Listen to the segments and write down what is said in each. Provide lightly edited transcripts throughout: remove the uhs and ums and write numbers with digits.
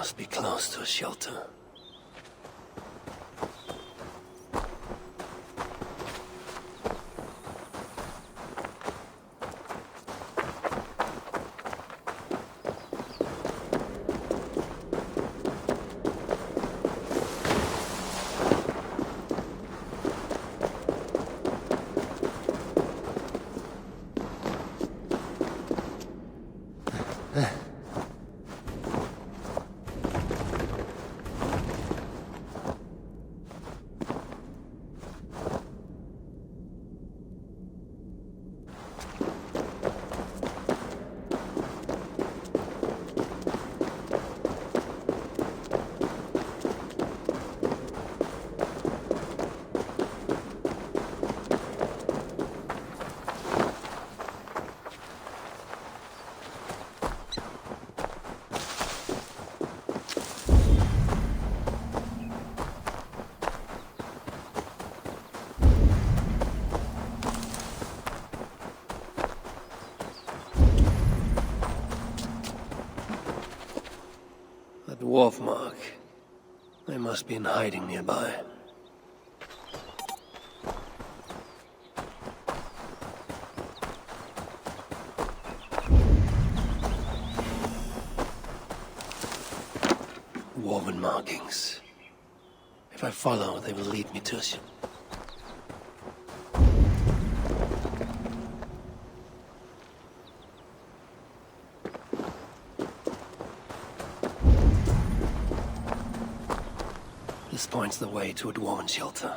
must be close to a shelter. Dwarf mark. They must be in hiding nearby. Dwarven markings. If I follow, they will lead me to a This points the way to a dwarven shelter.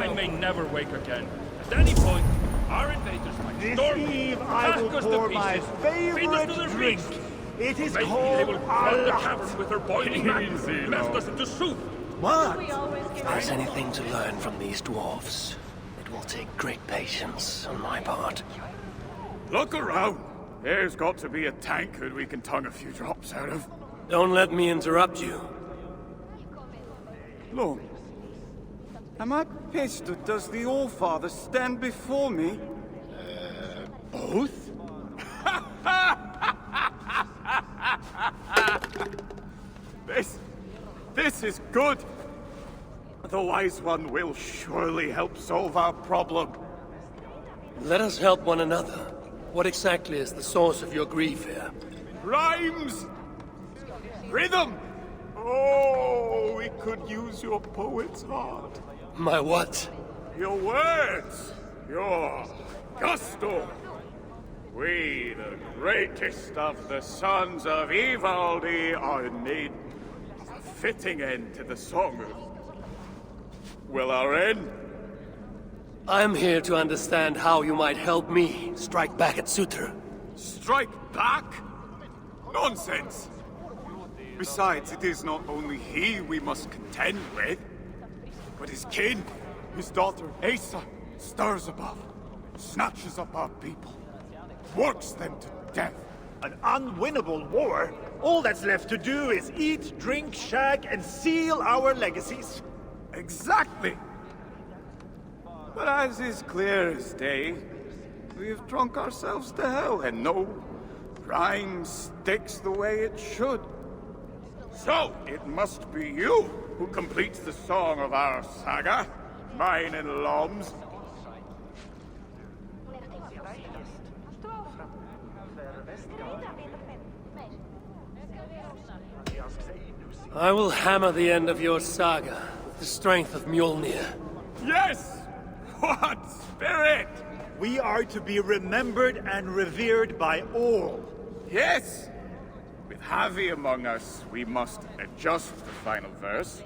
I may never wake again. At any point, our invaders might storm me, I will pour my favorite drink. It is called they will flood the cavern with their boiling magma, melt us into soup. What? If there's anything to learn from these dwarves, it will take great patience on my part. Look around. There's got to be a tankard we can tongue a few drops out of. Don't let me interrupt you. Lord, am I pissed or does the All-Father stand before me? Both? This is good. The Wise One will surely help solve our problem. Let us help one another. What exactly is the source of your grief here? Rhymes! Rhythm! Oh, we could use your poet's heart. My what? Your words! Your gusto! We, the greatest of the sons of Ivaldi, are in need of a fitting end to the song of... Well, our end? I'm here to understand how you might help me strike back at Sutra. Strike back? Nonsense! Besides, it is not only he we must contend with, but his kin, his daughter Asa, stirs above, snatches up our people, works them to death. An unwinnable war? All that's left to do is eat, drink, shag, and seal our legacies. Exactly! But as is clear as day, we have drunk ourselves to hell, and no rhyme sticks the way it should. So, it must be you who completes the song of our saga, mine and Lom's. I will hammer the end of your saga with the strength of Mjolnir. Yes! What spirit! We are to be remembered and revered by all. Yes! With Javi among us, we must adjust the final verse.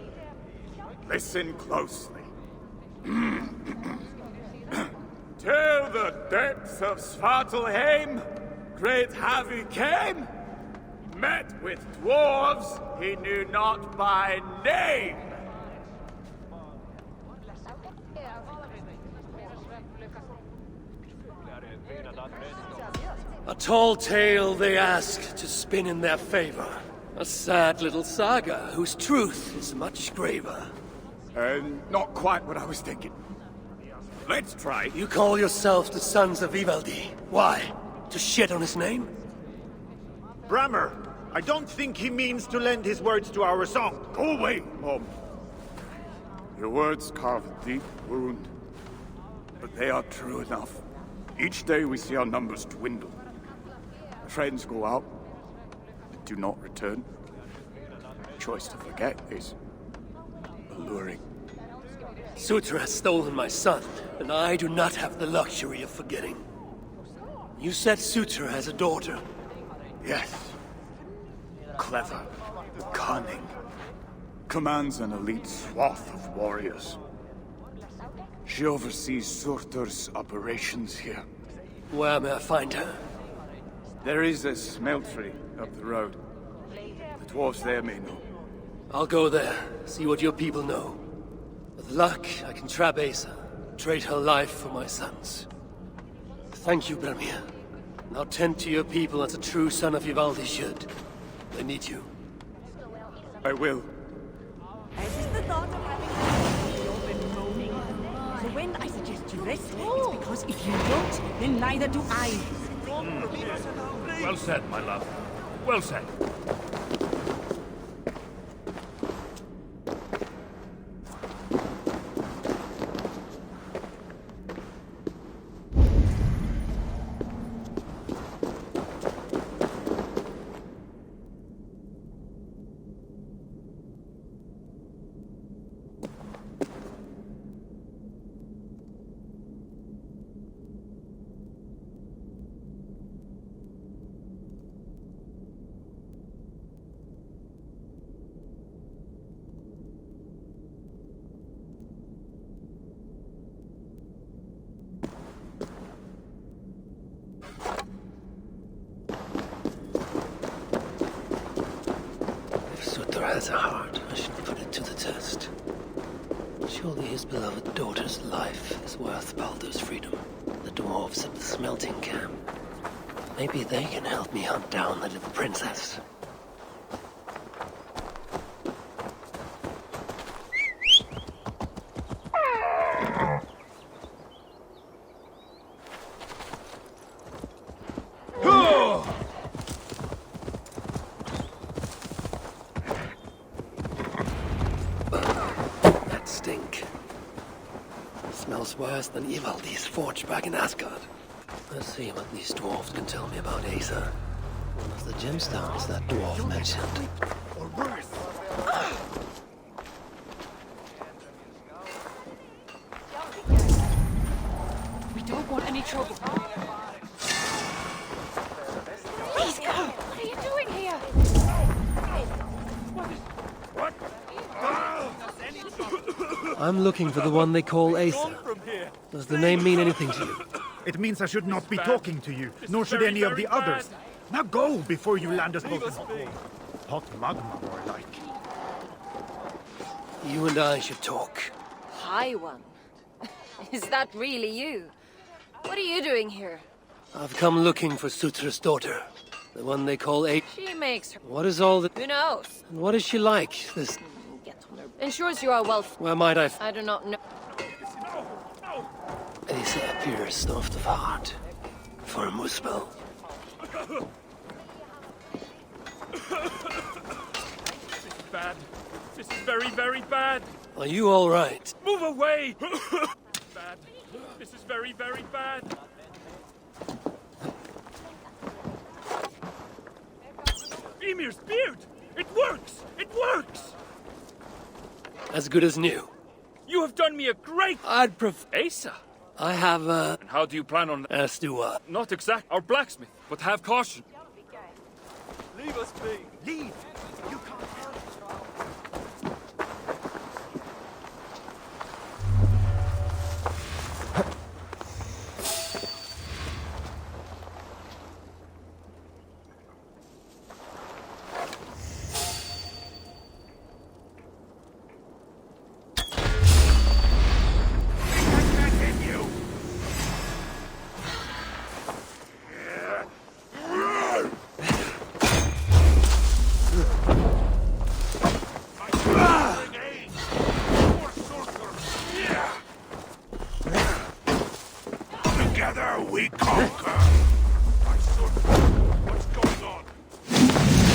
Listen closely. Till the depths of Svartalheim, great Javi came, met with dwarves he knew not by name. A tall tale they ask to spin in their favor. A sad little saga whose truth is much graver. Not quite what I was thinking. Let's try. You call yourself the Sons of Ivaldi. Why? To shit on his name? Brammer, I don't think he means to lend his words to our song. Go away, Mom. Your words carve a deep wound, but they are true enough. Each day we see our numbers dwindle. Friends go out, but do not return. The choice to forget is alluring. Sutra has stolen my son, and I do not have the luxury of forgetting. You said Sutra has a daughter. Yes. Clever, cunning. Commands an elite swath of warriors. She oversees Surtur's operations here. Where may I find her? There is a smeltery up the road. The dwarves there may know. I'll go there, see what your people know. With luck, I can trap Asa, trade her life for my son's. Thank you, Bramir. Now tend to your people as a true son of Ivaldi should. They need you. I will. As is the thought of having you've been moaning. So when I suggest you rest, it's because if you don't, then neither do I. Well said, my love. Well said. Has a heart, I should put it to the test. Surely his beloved daughter's life is worth Baldur's freedom. The dwarves at the smelting camp. Maybe they can help me hunt down the little princess. Smells worse than Ivaldi's forge back in Asgard. Let's see what these dwarves can tell me about Asa. One of the gemstones that dwarf mentioned. Or worse. We don't want any trouble. Please go! What are you doing here? What? I'm looking for the one they call Asa. Does the name mean anything to you? It means I should not be talking to you, nor should any of the others. Now go before you land us both in hot water. Hot magma, more like. You and I should talk. Hi, one. Is that really you? What are you doing here? I've come looking for Sutra's daughter. The one they call Asa. She makes her... What is all the... Who knows? And what is she like, this... Get on her... Ensures you are well... Where might I... I do not know. Asa appears soft of heart. For a muspel. This is bad. This is very, very bad. Are you all right? Move away! Bad. This is very, very bad. Emir's beard! It works! It works! As good as new. You have done me a great... I'd prefer... Asa! I have, And how do you plan on... as do what? Not exact our blacksmith, but have caution. Leave us be. Leave! You can't help. Together we conquer. My son, what's going on?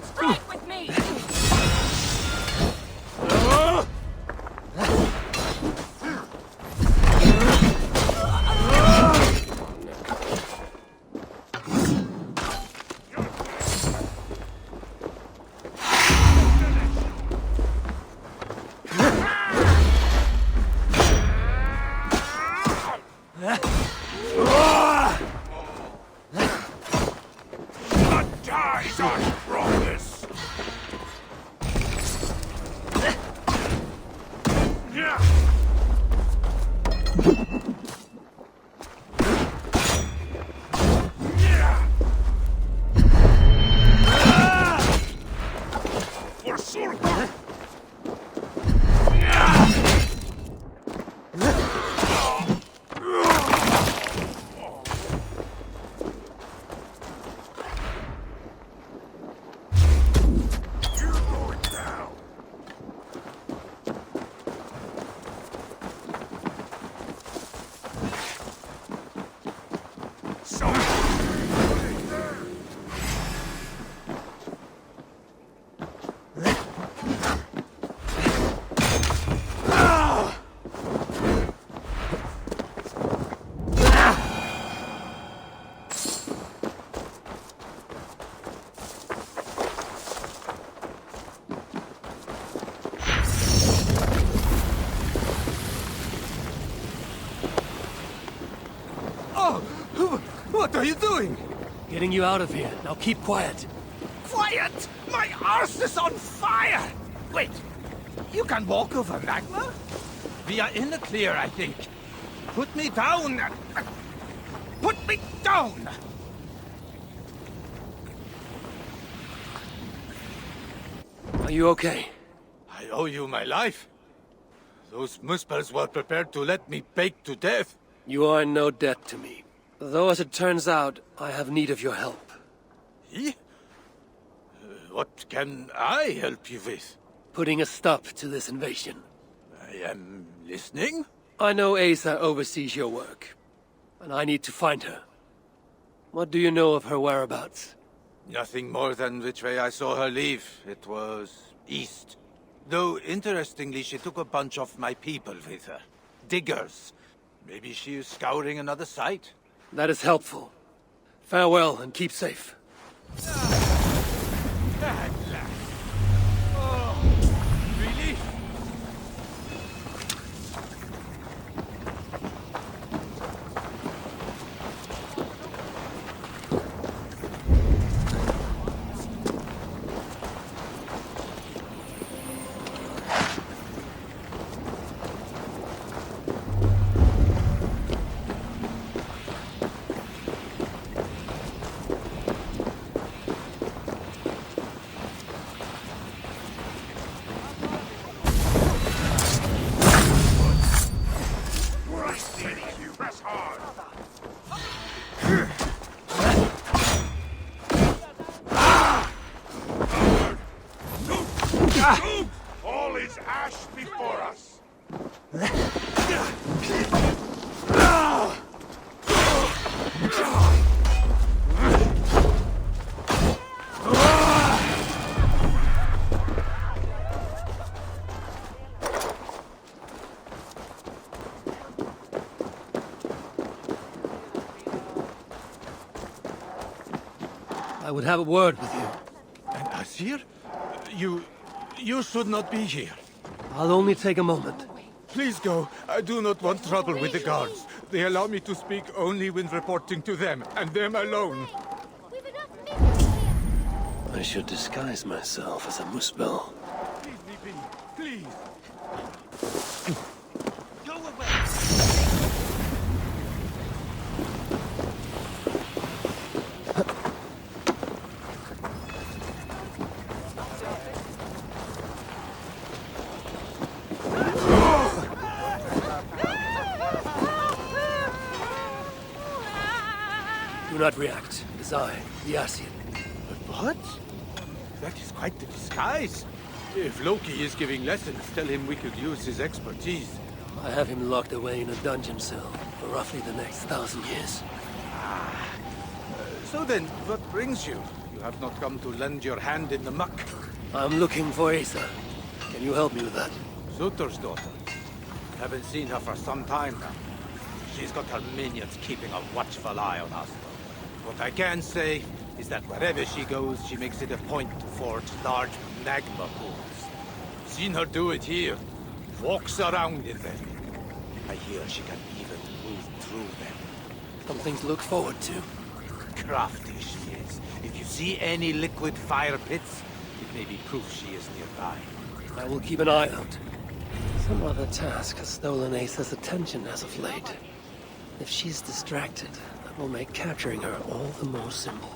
Strike with me! Blood ties are strongest. For Surtur! You're going down. So, What are you doing? Getting you out of here. Now keep quiet. Quiet! My arse is on fire! Wait, you can walk over magma? We are in the clear, I think. Put me down! Put me down! Are you okay? I owe you my life. Those Muspels were prepared to let me bake to death. You are in no debt to me. Though, as it turns out, I have need of your help. Eh? What can I help you with? Putting a stop to this invasion. I am listening. I know Asa oversees your work, and I need to find her. What do you know of her whereabouts? Nothing more than which way I saw her leave. It was east. Though, interestingly, she took a bunch of my people with her. Diggers. Maybe she is scouring another site. That is helpful. Farewell, and keep safe. At last. Oh, relief. Press hard. All is ash before us. would have a word with you. And Asir? You should not be here. I'll only take a moment. Please go. I do not want trouble with the guards. They allow me to speak only when reporting to them, and them alone. I should disguise myself as a Muspel. Leave me be, please. Go away! Do not react. It is I, the Asir. What? That is quite the disguise. If Loki is giving lessons, tell him we could use his expertise. I have him locked away in a dungeon cell for roughly the next 1,000 years. So then, what brings you? You have not come to lend your hand in the muck. I'm looking for Asa. Can you help me with that? Sutor's daughter. Haven't seen her for some time now. She's got her minions keeping a watchful eye on us. What I can say is that wherever she goes, she makes it a point to forge large magma pools. Seen her do it here. Walks around in them. I hear she can even move through them. Something to look forward to. Crafty she is. If you see any liquid fire pits, it may be proof she is nearby. I will keep an eye out. Some other task has stolen Asa's attention as of late. If she's distracted, that will make capturing her all the more simple.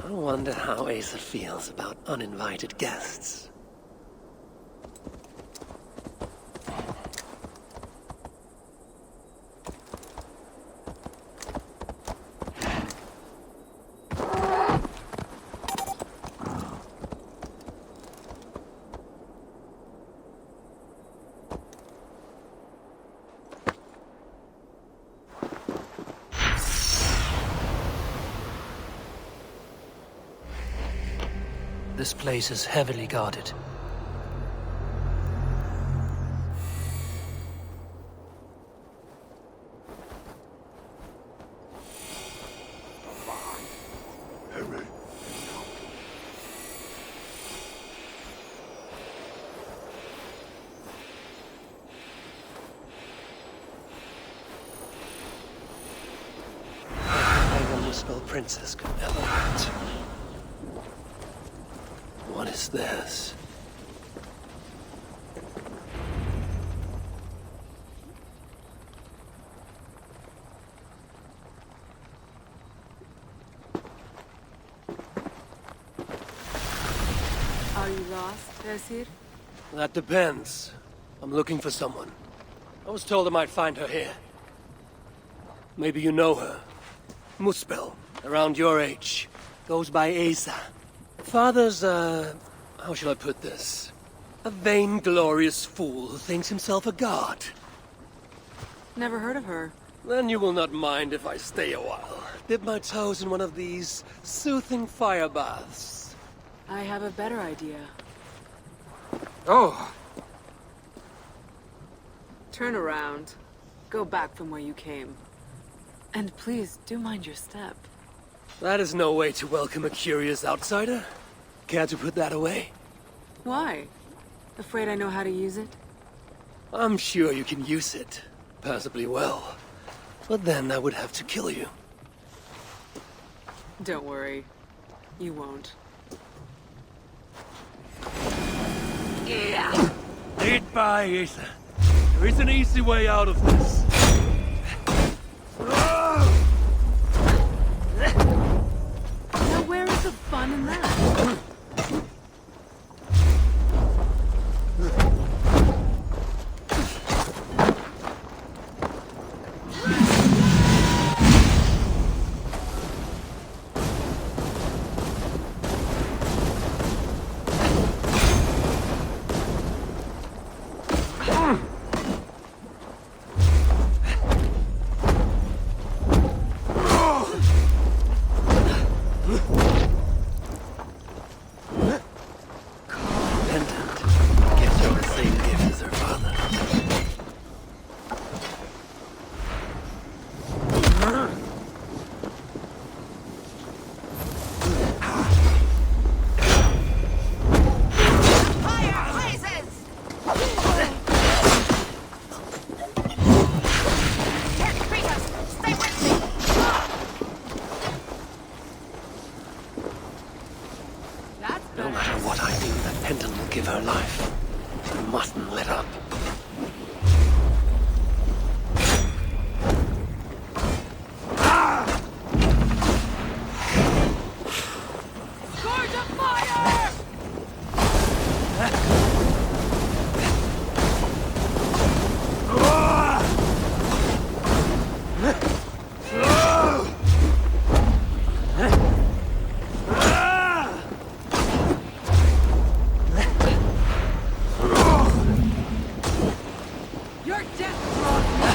I wonder how Asa feels about uninvited guests. This place is heavily guarded. The Muspel princess could ever want. What is this? Are you lost, Asir? That depends. I'm looking for someone. I was told I might find her here. Maybe you know her. Muspel, around your age. Goes by Asa. Father's, how shall I put this? A vainglorious fool who thinks himself a god. Never heard of her. Then you will not mind if I stay a while. Dip my toes in one of these soothing fire baths. I have a better idea. Oh! Turn around. Go back from where you came. And please, do mind your step. That is no way to welcome a curious outsider. Care to put that away? Why? Afraid I know how to use it? I'm sure you can use it. Passably well. But then I would have to kill you. Don't worry. You won't. Lead by, Ethan. There is an easy way out of this. Now where is the fun in that? No matter what I do, that pendant will give her life. I mustn't let up. Scourge of fire! Your death draws me.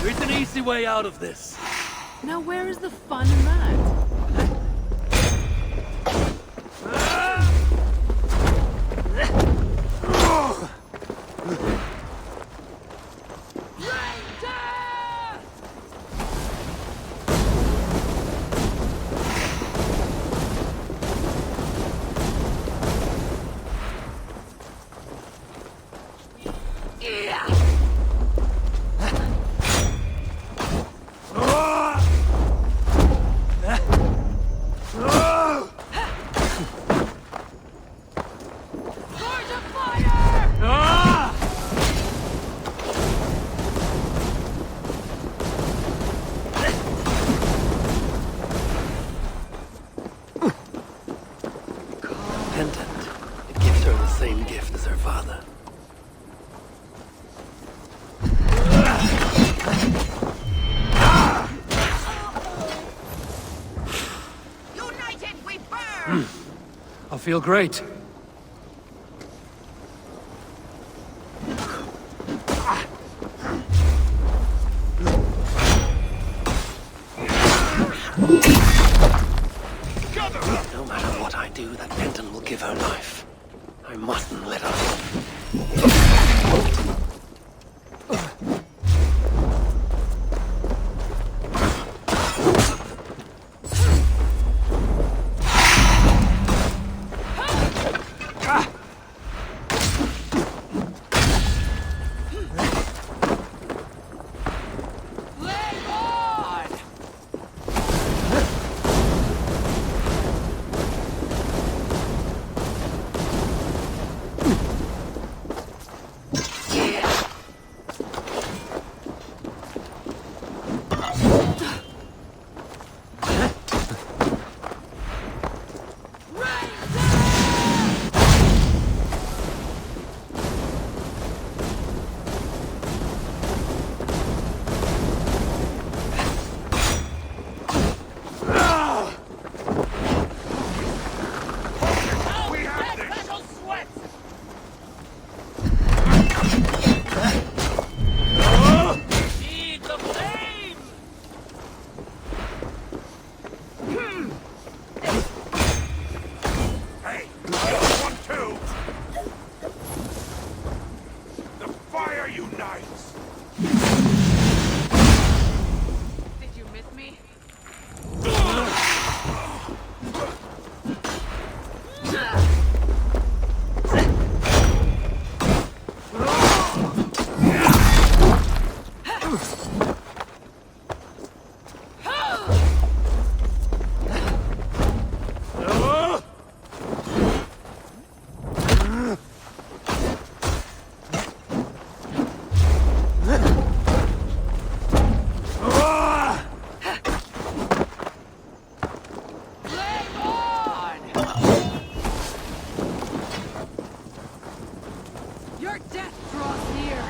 There is an easy way out of this. Now where is the fun in that? Scourge of fire! Pendant. It gives her the same gift as her father. United we burn! I feel great. No matter what I do, that pendant will give her life. I mustn't let up. Your death draws near.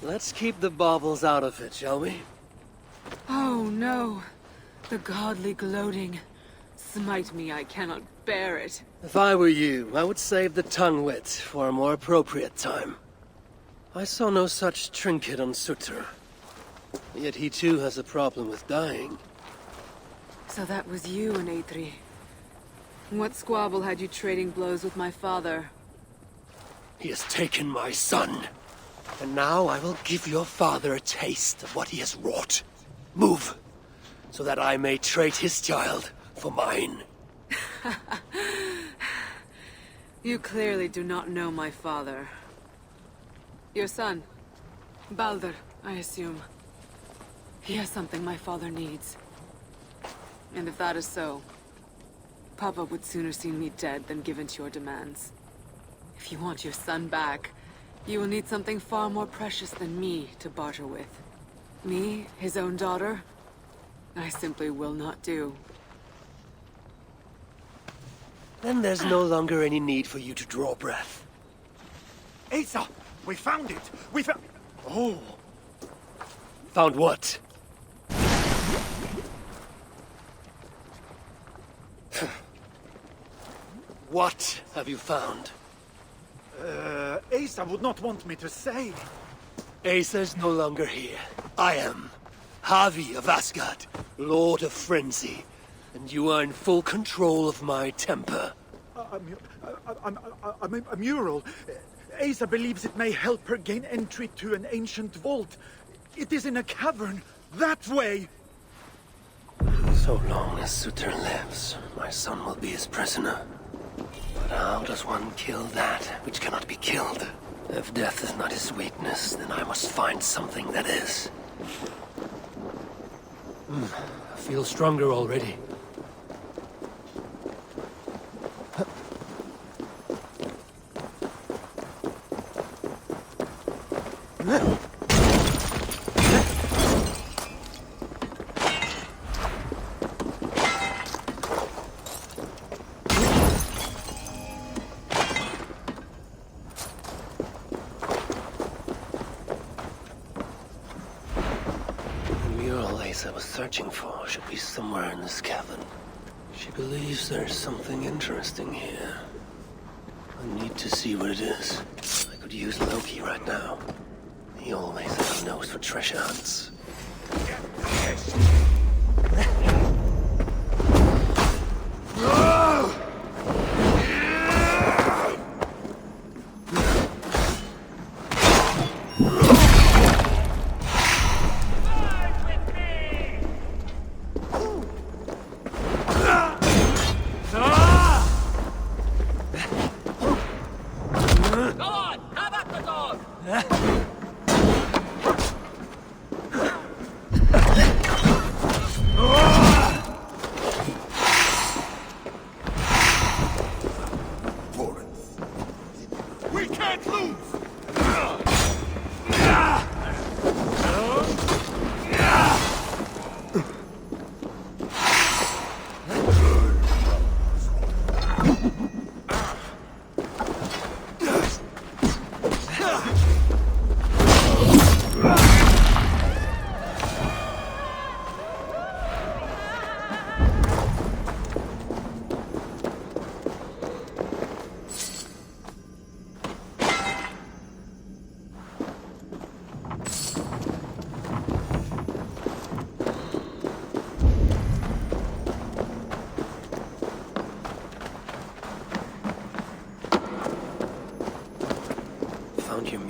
Let's keep the baubles out of it, shall we? Oh no. The godly gloating. Smite me, I cannot bear it. If I were you, I would save the tongue wit for a more appropriate time. I saw no such trinket on Sutter. Yet he too has a problem with dying. So that was you and Aethri. What squabble had you trading blows with my father? He has taken my son. And now I will give your father a taste of what he has wrought. Move, so that I may trade his child for mine. You clearly do not know my father. Your son, Baldur, I assume. He has something my father needs. And if that is so, Papa would sooner see me dead than give in to your demands. If you want your son back, you will need something far more precious than me to barter with. Me, his own daughter? I simply will not do. Then there's no longer any need for you to draw breath. Asa! We found it! We found... Oh! Found what? What have you found? Asa would not want me to say. Asa's no longer here. I am. Havi of Asgard, Lord of Frenzy. And you are in full control of my temper. A mural. Asa believes it may help her gain entry to an ancient vault. It is in a cavern. That way! So long as Sutter lives, my son will be his prisoner. But how does one kill that which cannot be killed? If death is not his weakness, then I must find something that is. I feel stronger already. I was searching for should be somewhere in this cavern. She believes there's something interesting here. I need to see what it is. I could use Loki right now. He always has a nose for treasure hunts.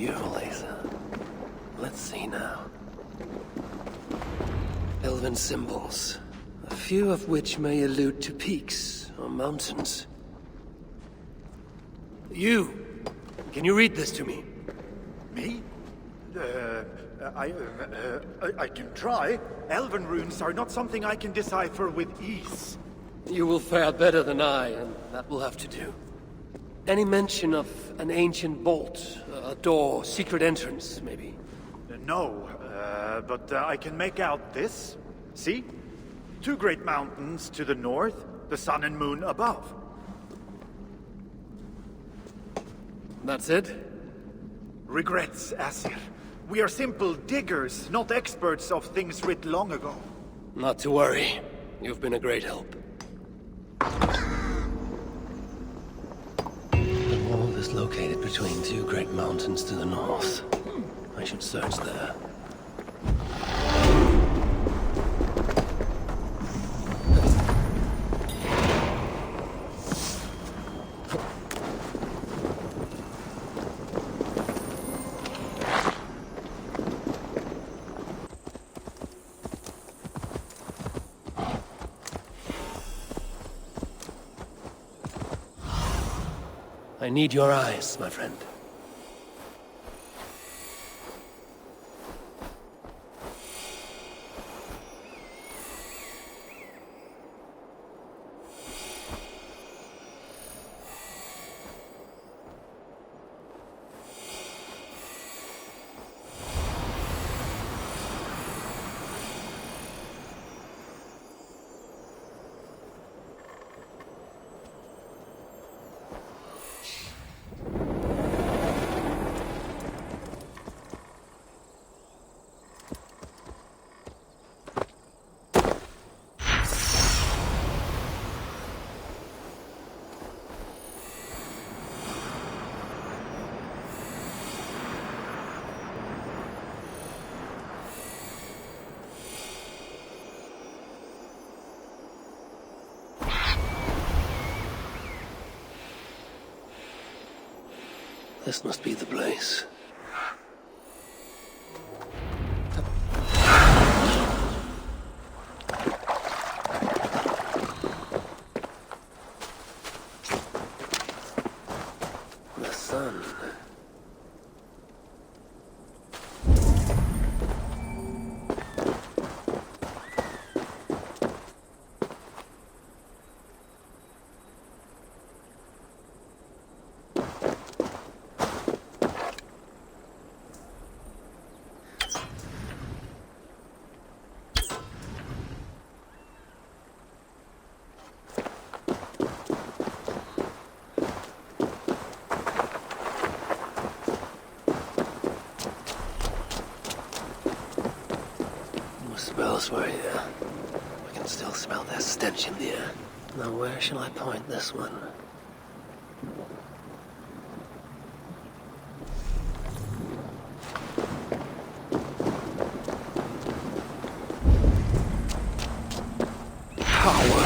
beautiful, Asa. Let's see now. Elven symbols, a few of which may allude to peaks or mountains. You! Can you read this to me? Me? I can try. Elven runes are not something I can decipher with ease. You will fare better than I, and that will have to do. Any mention of an ancient vault, a door, secret entrance, maybe? No, but I can make out this. See? 2 great mountains to the north, the sun and moon above. That's it? Regrets, Asir. We are simple diggers, not experts of things writ long ago. Not to worry. You've been a great help. The wall is located between 2 great mountains to the north. I should search there. I need your eyes, my friend. This must be the place. The sun. Smells were here. I can still smell their stench in the air. Now where shall I point this one? Power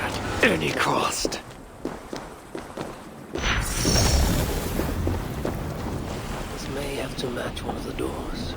at any cost. This may have to match one of the doors.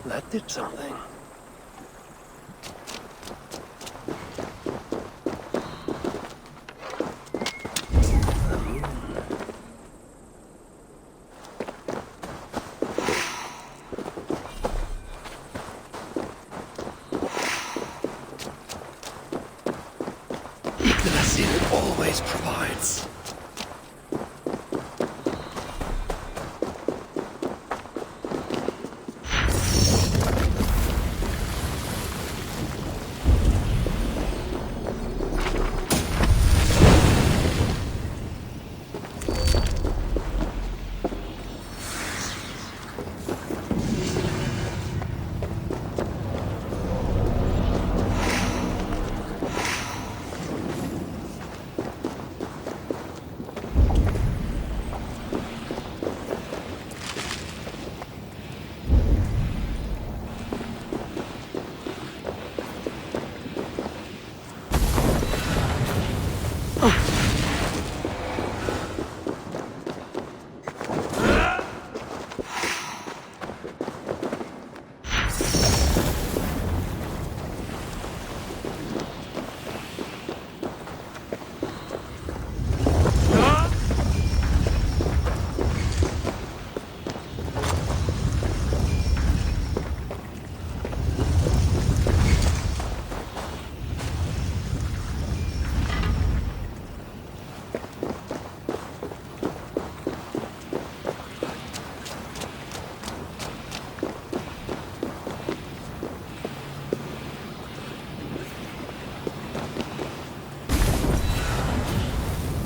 That did something. It always provides.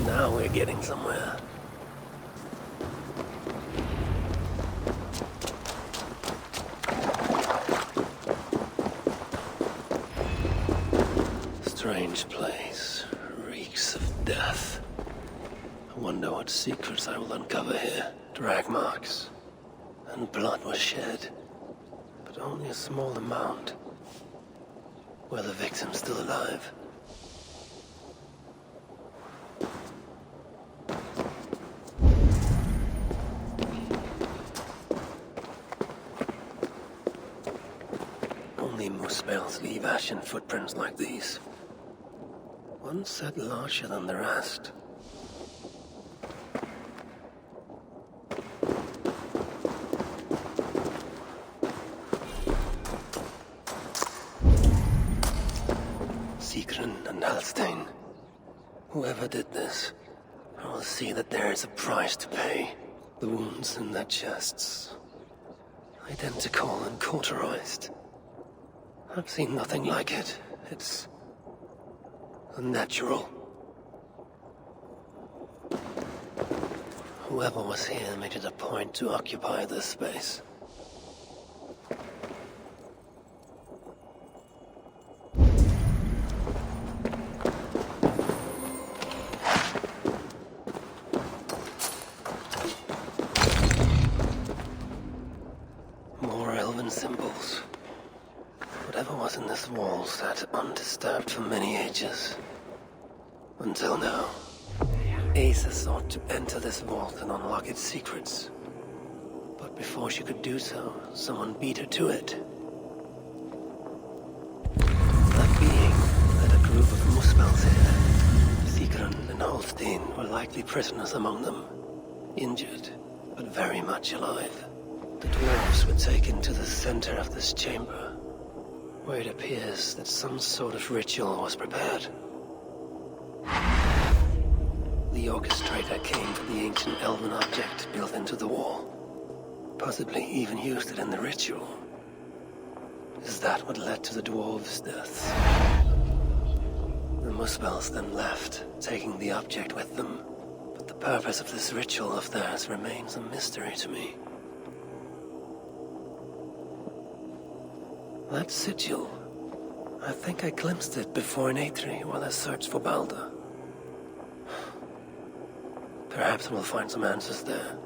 Now we're getting somewhere. Strange place. Reeks of death. I wonder what secrets I will uncover here. Drag marks. And blood was shed. But only a small amount. Were the victims still alive? Only moose bells leave ashen footprints like these. One set larger than the rest. Sigrun and Halstein. Whoever did this, I will see that there is a price to pay. The wounds in their chests. Identical and cauterized. I've seen nothing like it. It's unnatural. Whoever was here made it a point to occupy this space. More elven symbols. Whatever was in this wall sat undisturbed for many ages. Until now. Asa sought to enter this vault and unlock its secrets. But before she could do so, someone beat her to it. That being led a group of Muspels here. Sigrun and Holstein were likely prisoners among them. Injured, but very much alive. The dwarves were taken to the center of this chamber, where it appears that some sort of ritual was prepared. The orchestrator came for the ancient elven object built into the wall. Possibly even used it in the ritual. Is that what led to the dwarves' deaths? The Muspels then left, taking the object with them. But the purpose of this ritual of theirs remains a mystery to me. That sigil. I think I glimpsed it before in Aetri while I searched for Baldur. Perhaps we'll find some answers there.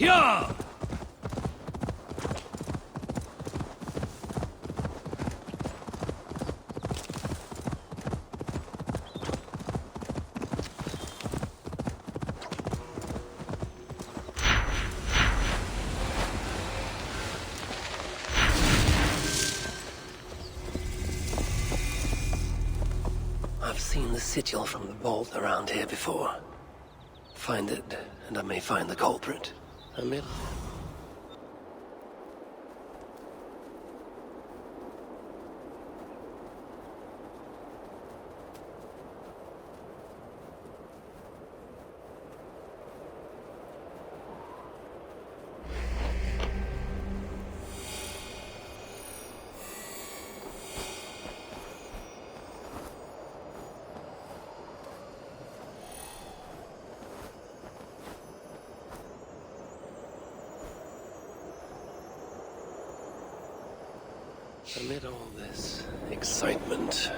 Yeah! I've seen the sigil from the vault around here before. Find it, and I may find the culprit. Amid... Amid all this excitement,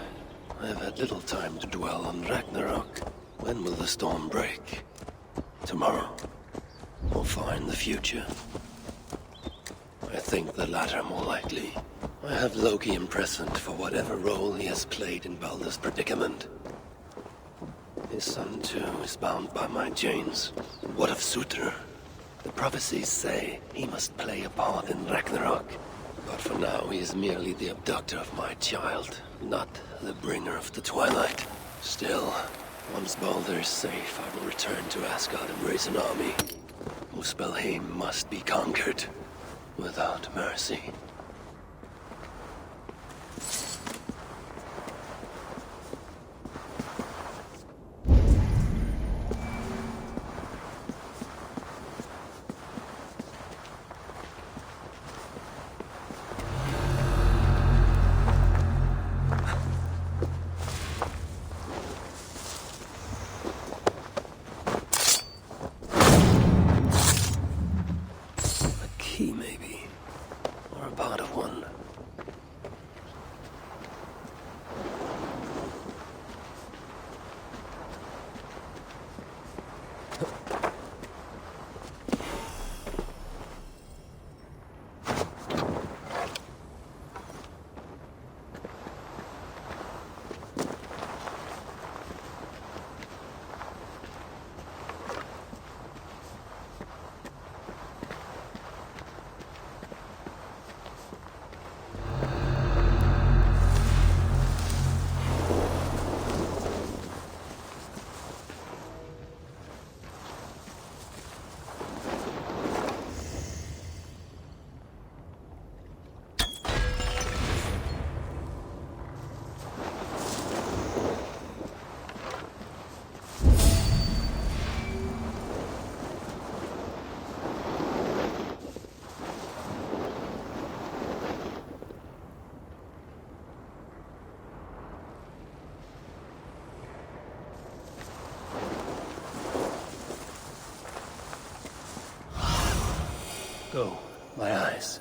I have had little time to dwell on Ragnarok. When will the storm break? Tomorrow? Or far in the future? I think the latter more likely. I have Loki imprisoned for whatever role he has played in Baldur's predicament. His son, too, is bound by my chains. What of Surtr? The prophecies say he must play a part in Ragnarok. But for now, he is merely the abductor of my child, not the bringer of the Twilight. Still, once Baldur is safe, I will return to Asgard and raise an army. Muspelheim must be conquered, without mercy. Key, maybe. Or a part of one. Go, my eyes.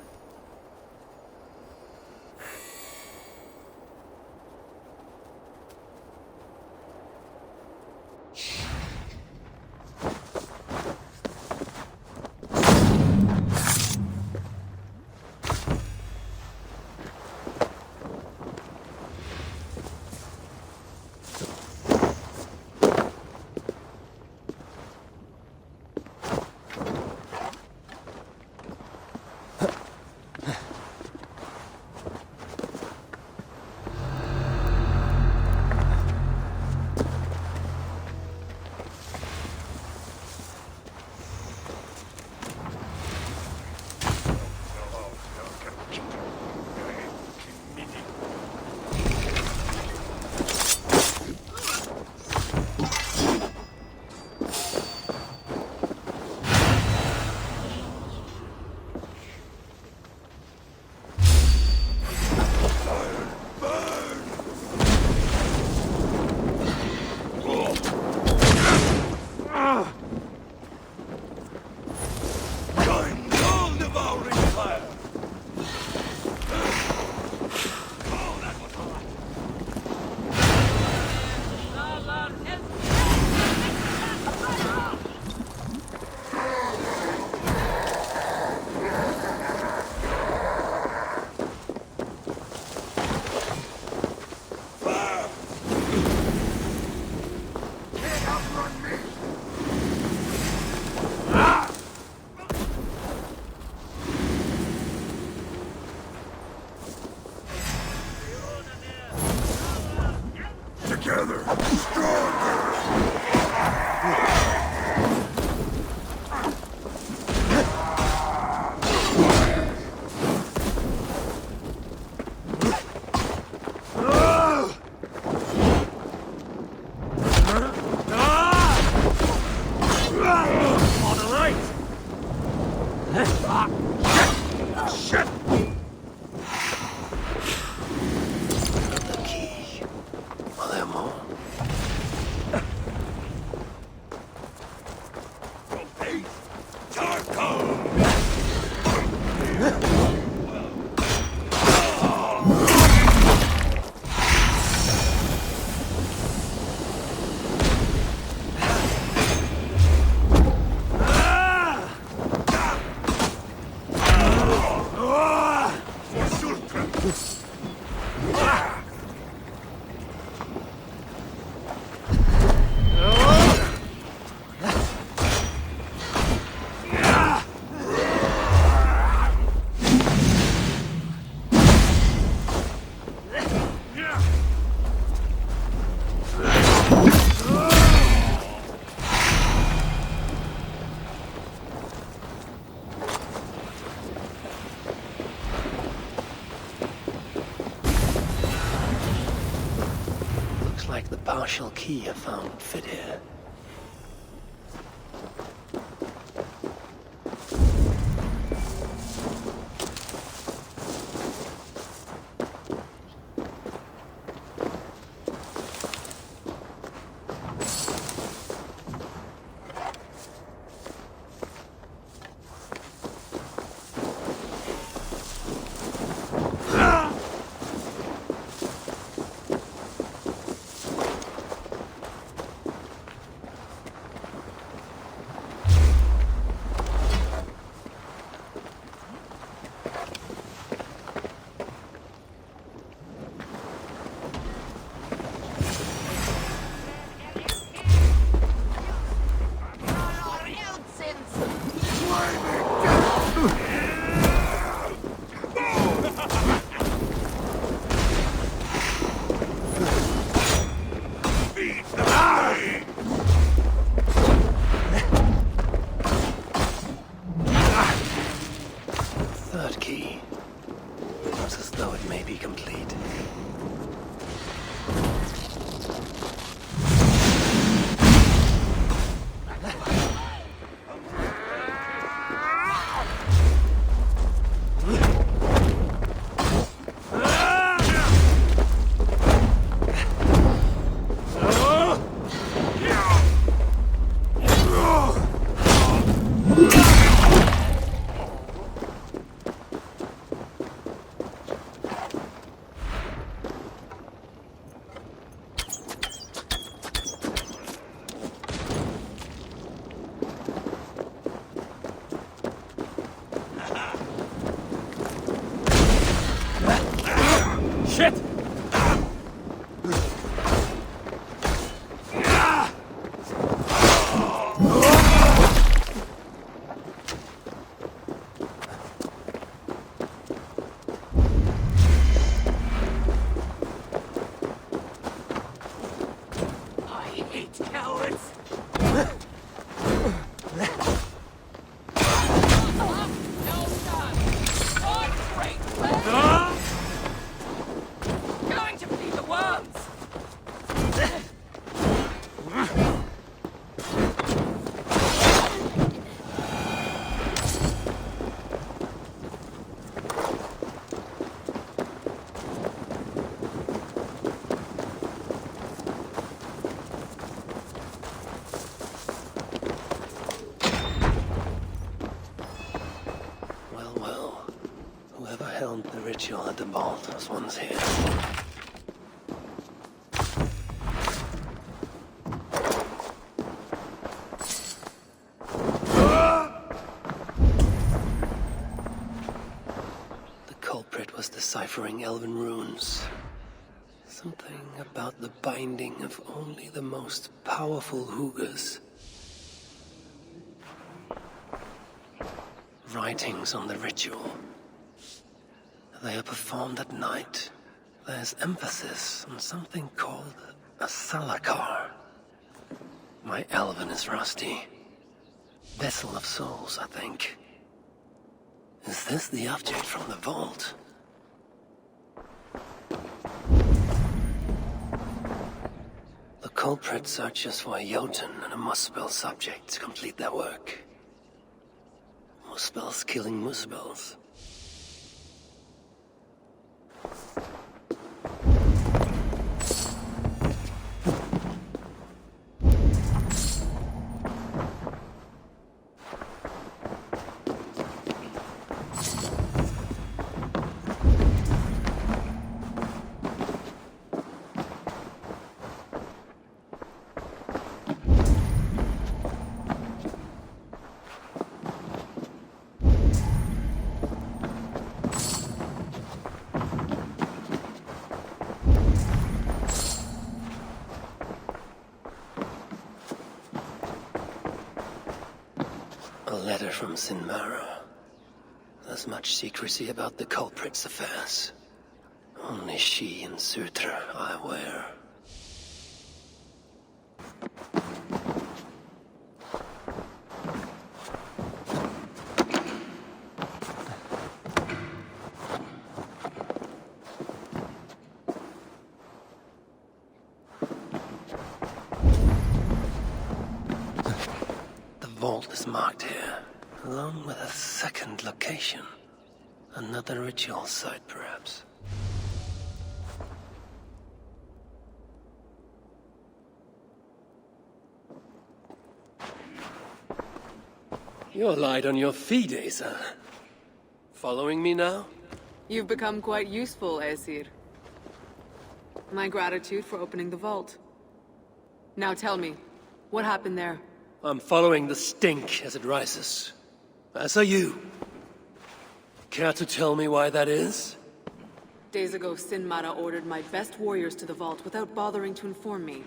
the partial key I found would fit here. Third key. Looks as though it may be complete. Shit! Whoever held the ritual at the vault was once here. The culprit was deciphering elven runes. Something about the binding of only the most powerful Hoogers. Writings on the ritual. They are performed at night. There's emphasis on something called a salakar. My elven is rusty. Vessel of souls, I think. Is this the object from the vault? The culprit searches for a Jotun and a Muspel subject to complete their work. Muspels killing Muspels. A letter from Sinmara. There's much secrecy about the culprit's affairs. Only she and Sutra are aware. vault is marked here, along with a second location. Another ritual site, perhaps. You're light on your feet, Asa. Following me now? You've become quite useful, Aesir. My gratitude for opening the vault. Now tell me, what happened there? I'm following the stink as it rises. As are you. Care to tell me why that is? Days ago, Sinmara ordered my best warriors to the vault without bothering to inform me.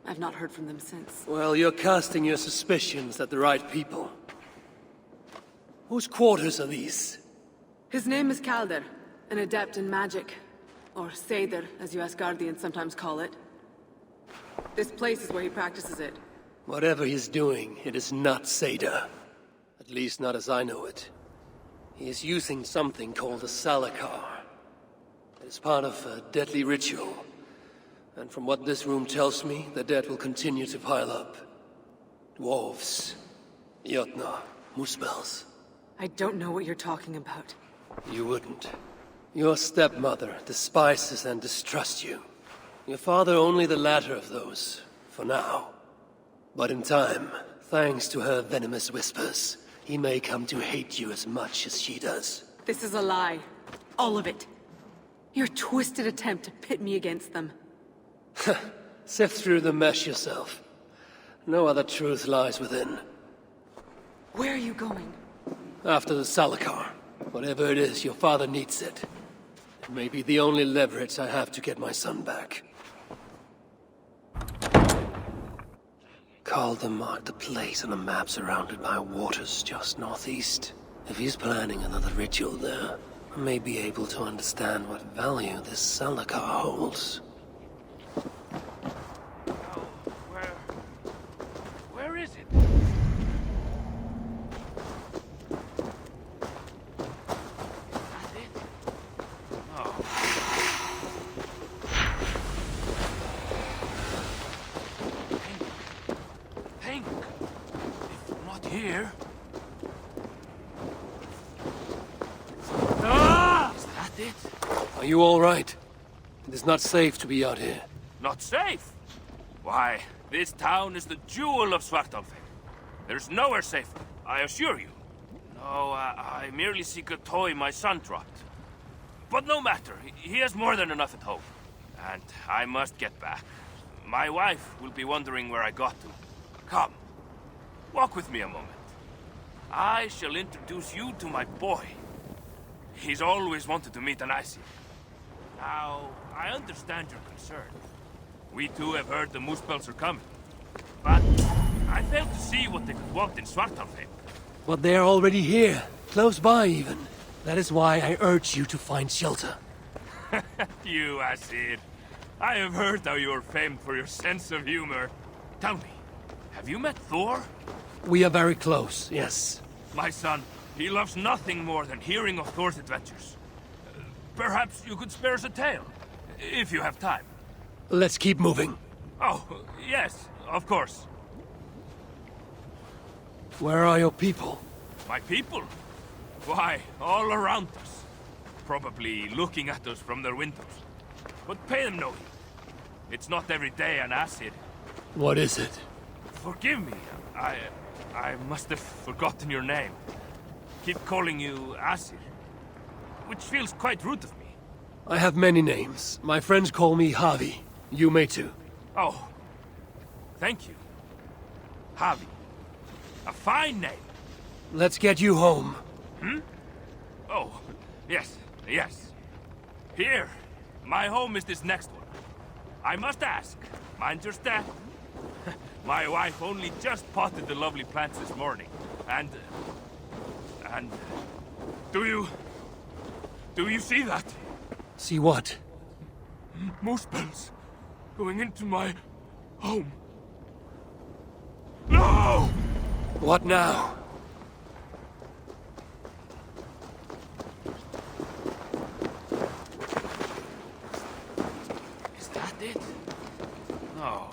I've not heard from them since. Well, you're casting your suspicions at the right people. Whose quarters are these? His name is Kalder, an adept in magic. Or Seder, as you Asgardians sometimes call it. This place is where he practices it. Whatever he's doing, it is not Seder. At least not as I know it. He is using something called a Salakar. It is part of a deadly ritual. And from what this room tells me, the dead will continue to pile up. Dwarves, Jotnar, Muspels. I don't know what you're talking about. You wouldn't. Your stepmother despises and distrusts you. Your father only the latter of those, for now. But in time, thanks to her venomous whispers, he may come to hate you as much as she does. This is a lie. All of it. Your twisted attempt to pit me against them. Sift through the mesh yourself. No other truth lies within. Where are you going? After the Salakar. Whatever it is, your father needs it. It may be the only leverage I have to get my son back. Calder marked a place on a map surrounded by waters just northeast. If he's planning another ritual there, I may be able to understand what value this Salakar holds. Where is it? That's it? Oh. Pink. If not here. Ah! Is that it? Are you all right? It is not safe to be out here. Not safe? Why, this town is the jewel of Svartalfheim. There's nowhere safer, I assure you. No, I merely seek a toy my son dropped. But no matter, he has more than enough at home. And I must get back. My wife will be wondering where I got to. Come, walk with me a moment. I shall introduce you to my boy. He's always wanted to meet an Aesir. Now, I understand your concern. We too have heard the Muspels are coming. But I failed to see what they could want in Svartalfheim. But they are already here, close by even. That is why I urge you to find shelter. You, Aesir. I have heard how you are famed for your sense of humor. Tell me, have you met Thor? We are very close, yes. My son, he loves nothing more than hearing of Thor's adventures. Perhaps you could spare us a tale, if you have time. Let's keep moving. Oh, yes, of course. Where are your people? My people? Why, all around us. Probably looking at us from their windows. But pay them no heed. It's not every day an Aesir. What is it? Forgive me, I must have forgotten your name. Keep calling you Aesir, which feels quite rude of me. I have many names. My friends call me Javi. You may too. Oh, thank you. Javi. A fine name. Let's get you home. Hmm? Oh, yes, yes. Here, my home is this next one. I must ask, mind your step? My wife only just potted the lovely plants this morning, and... Do you see that? See what? Muspels going into my home. No! What now? Is that it? No.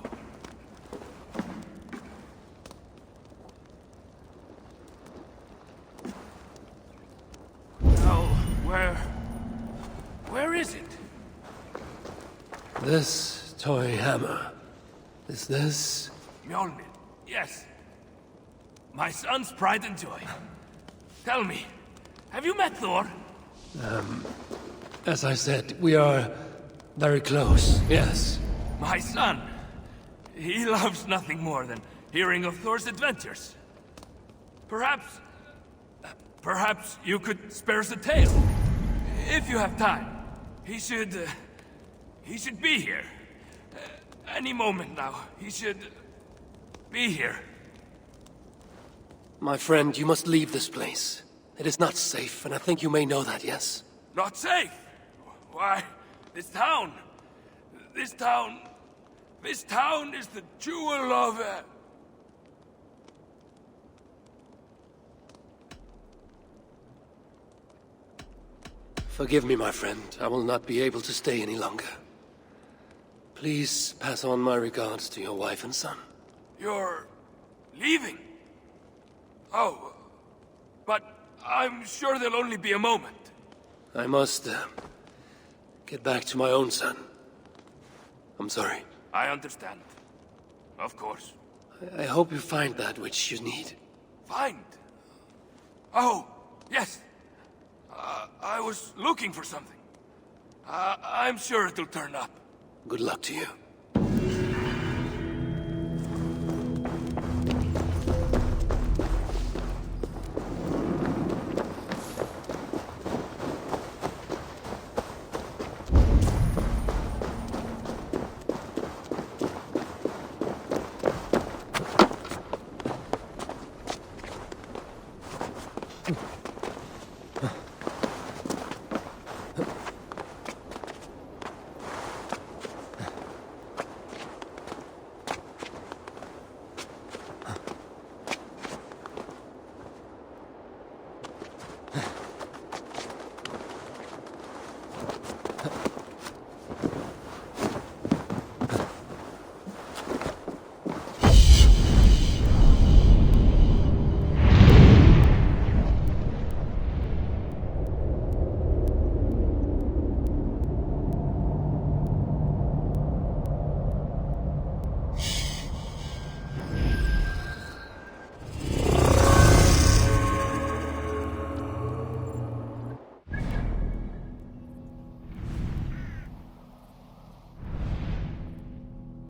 This toy hammer. Is this? Mjolnir, yes. My son's pride and joy. Tell me, have you met Thor? As I said, we are very close, yes. My son. He loves nothing more than hearing of Thor's adventures. Perhaps you could spare us a tale. If you have time. He should be here. Any moment now. He should be here. My friend, you must leave this place. It is not safe, and I think you may know that, yes? Not safe? Why, this town is the jewel of... Forgive me, my friend. I will not be able to stay any longer. Please pass on my regards to your wife and son. You're leaving? Oh, but I'm sure there'll only be a moment. I must, get back to my own son. I'm sorry. I understand. Of course. I hope you find that which you need. Find? Oh, yes. I was looking for something. I'm sure it'll turn up. Good luck to you.